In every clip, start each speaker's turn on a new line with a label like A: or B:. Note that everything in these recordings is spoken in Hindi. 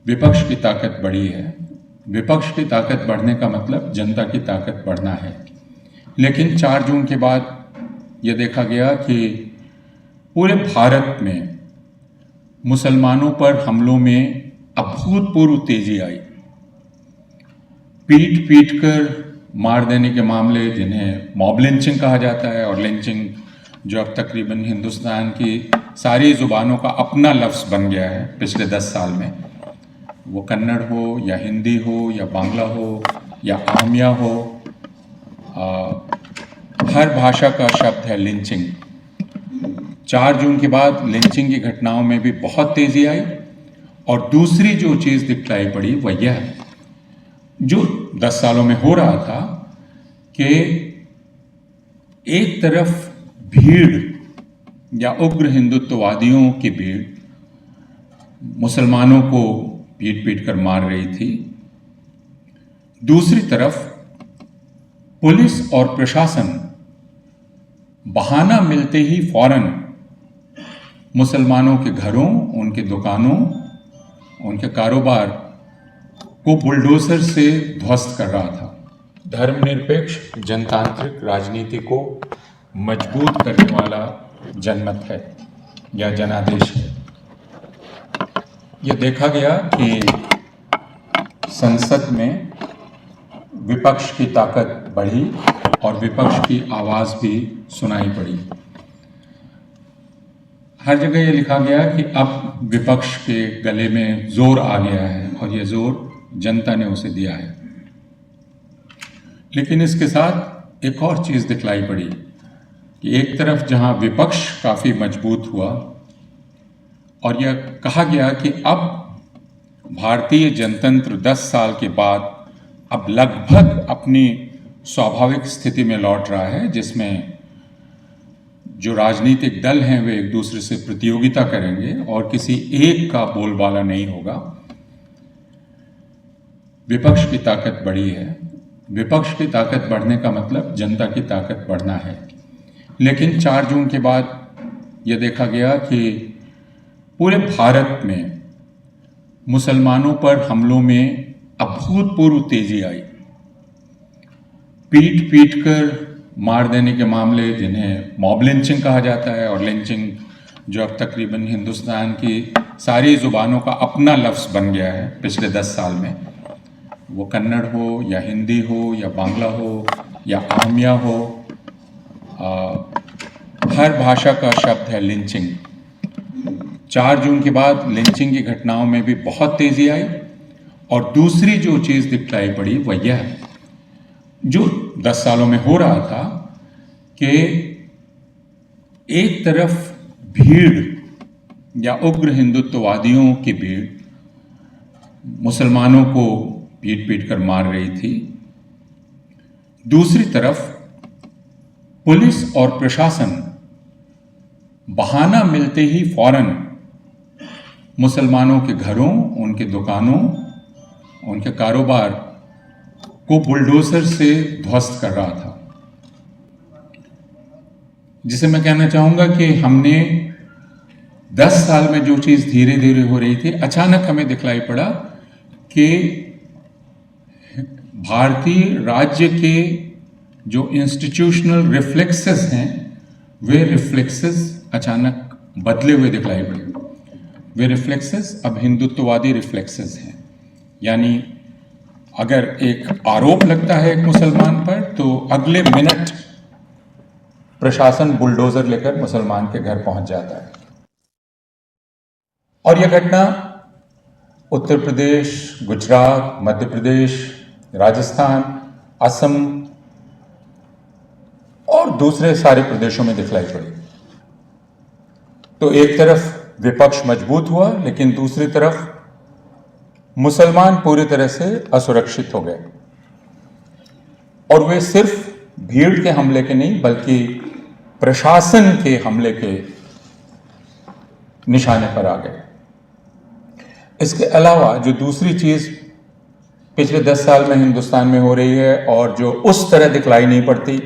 A: विपक्ष की ताकत बढ़ी है। विपक्ष की ताकत बढ़ने का मतलब जनता की ताकत बढ़ना है। लेकिन 4 जून के बाद यह देखा गया कि पूरे भारत में मुसलमानों पर हमलों में अभूतपूर्व तेजी आई। पीट पीट कर मार देने के मामले, जिन्हें मॉब लिंचिंग कहा जाता है, और लिंचिंग जो अब तकरीबन हिंदुस्तान की सारी ज़ुबानों का अपना लफ्ज़ बन गया है पिछले 10 साल में, वो कन्नड़ हो या हिंदी हो या बांग्ला हो या आमिया हो, हर भाषा का शब्द है लिंचिंग। 4 जून के बाद लिंचिंग की घटनाओं में भी बहुत तेज़ी आई। और दूसरी जो चीज़ दिखलाई पड़ी वह यह है, जो 10 सालों में हो रहा था, कि एक तरफ भीड़ या उग्र हिंदुत्ववादियों की भीड़ मुसलमानों को पीट पीट कर मार रही थी, दूसरी तरफ पुलिस और प्रशासन बहाना मिलते ही फौरन मुसलमानों के घरों, उनके दुकानों, उनके कारोबार को बुलडोजर से ध्वस्त कर रहा था। धर्मनिरपेक्ष जनतांत्रिक राजनीति को मजबूत करने वाला जनमत है या जनादेश है। यह देखा गया कि संसद में विपक्ष की ताकत बढ़ी और विपक्ष की आवाज़ भी सुनाई पड़ी। हर जगह ये लिखा गया कि अब विपक्ष के गले में जोर आ गया है, और ये जोर जनता ने उसे दिया है। लेकिन इसके साथ एक और चीज़ दिखलाई पड़ी कि एक तरफ जहां विपक्ष काफ़ी मजबूत हुआ और यह कहा गया कि अब भारतीय जनतंत्र 10 साल के बाद अब लगभग अपनी स्वाभाविक स्थिति में लौट रहा है, जिसमें जो राजनीतिक दल हैं वे एक दूसरे से प्रतियोगिता करेंगे और किसी एक का बोलबाला नहीं होगा। विपक्ष की ताकत बढ़ी है। विपक्ष की ताकत बढ़ने का मतलब जनता की ताकत बढ़ना है। लेकिन 4 जून के बाद यह देखा गया कि पूरे भारत में मुसलमानों पर हमलों में अभूतपूर्व तेजी आई। पीट पीट कर मार देने के मामले, जिन्हें मॉब लिंचिंग कहा जाता है, और लिंचिंग जो अब तकरीबन हिंदुस्तान की सारी ज़ुबानों का अपना लफ्ज़ बन गया है पिछले 10 साल में, वो कन्नड़ हो या हिंदी हो या बांग्ला हो या आमिया हो, हर भाषा का शब्द है लिंचिंग। 4 जून के बाद लिंचिंग की घटनाओं में भी बहुत तेज़ी आई। और दूसरी जो चीज़ दिखलाई पड़ी वह यह है, जो 10 सालों में हो रहा था, कि एक तरफ भीड़ या उग्र हिंदुत्ववादियों की भीड़ मुसलमानों को पीट पीट कर मार रही थी, दूसरी तरफ पुलिस और प्रशासन बहाना मिलते ही फौरन मुसलमानों के घरों, उनके दुकानों, उनके कारोबार को बुलडोजर से ध्वस्त कर रहा था। जिसे मैं कहना चाहूँगा कि हमने 10 साल में जो चीज़ धीरे धीरे हो रही थी, अचानक हमें दिखलाई पड़ा कि भारतीय राज्य के जो इंस्टीट्यूशनल रिफ्लेक्सेस हैं, वे रिफ्लेक्सेस अचानक बदले हुए दिखलाई पड़े। वे रिफ्लेक्सेस अब हिंदुत्ववादी रिफ्लेक्सेस हैं। यानी अगर एक आरोप लगता है एक मुसलमान पर, तो अगले मिनट प्रशासन बुलडोजर लेकर मुसलमान के घर पहुंच जाता है। और यह घटना उत्तर प्रदेश, गुजरात, मध्य प्रदेश, राजस्थान, असम और दूसरे सारे प्रदेशों में दिखलाई पड़ी। तो एक तरफ विपक्ष मजबूत हुआ, लेकिन दूसरी तरफ मुसलमान पूरी तरह से असुरक्षित हो गए। और वे सिर्फ भीड़ के हमले के नहीं, बल्कि प्रशासन के हमले के निशाने पर आ गए। इसके अलावा जो दूसरी चीज़ पिछले 10 साल में हिंदुस्तान में हो रही है, और जो उस तरह दिखलाई नहीं पड़ती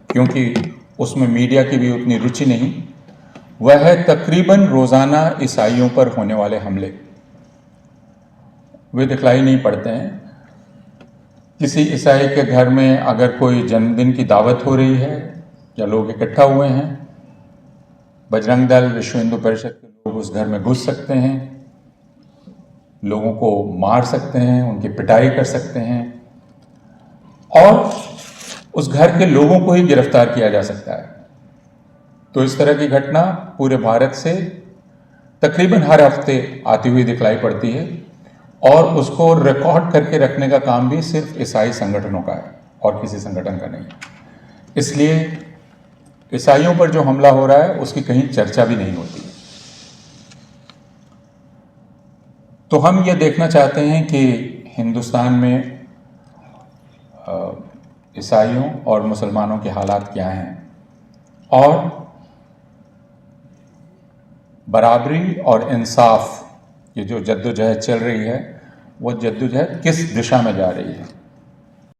A: क्योंकि उसमें मीडिया की भी उतनी रुचि नहीं, वह है तकरीबन रोज़ाना ईसाइयों पर होने वाले हमले। वे दिखलाई नहीं पड़ते हैं। किसी ईसाई के घर में अगर कोई जन्मदिन की दावत हो रही है या लोग इकट्ठा हुए हैं, बजरंग दल, विश्व हिंदू परिषद के लोग उस घर में घुस सकते हैं, लोगों को मार सकते हैं, उनकी पिटाई कर सकते हैं और उस घर के लोगों को ही गिरफ्तार किया जा सकता है। तो इस तरह की घटना पूरे भारत से तकरीबन हर हफ्ते आती हुई दिखलाई पड़ती है और उसको रिकॉर्ड करके रखने का काम भी सिर्फ ईसाई संगठनों का है और किसी संगठन का नहीं। इसलिए ईसाइयों पर जो हमला हो रहा है उसकी कहीं चर्चा भी नहीं होती। तो हम ये देखना चाहते हैं कि हिंदुस्तान में ईसाइयों और मुसलमानों के हालात क्या हैं और बराबरी और इंसाफ, ये जो जद्दोजहद चल रही है वो जद्दोजहद किस दिशा में जा रही है।